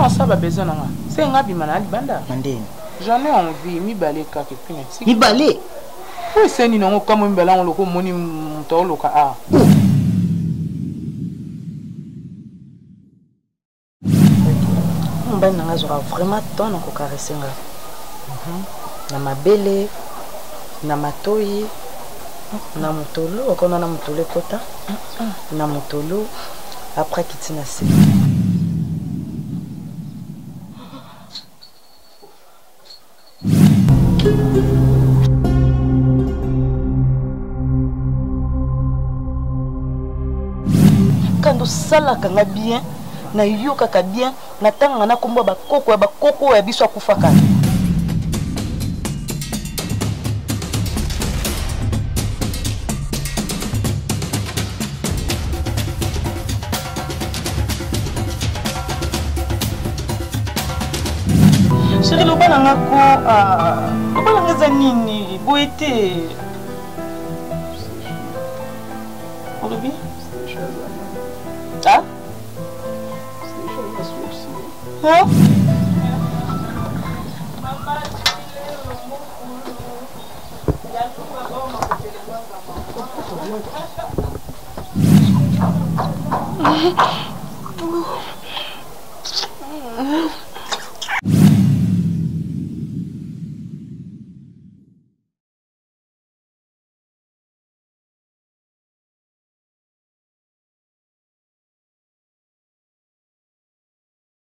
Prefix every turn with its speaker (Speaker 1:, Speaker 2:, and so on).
Speaker 1: Comment ça va besoin nanga? C'est un abi manali banda. J'en ai envie, mi balé kake pine.
Speaker 2: Mi balé?
Speaker 1: Oui, c'est ni non comme un belan on loko moni mto loka a.
Speaker 2: Mbana nanga zora vraiment temps na ko caresser nga. Na mabele, na matoyi, na mutolo, okona na mutolo kota. Na mutolo après kitina se. Quand sala kanga bien na yoka ka bien na tanga na komba ba koko ya biso akufaka. Chérie, le bal en zanini, boité. Ah? Hein?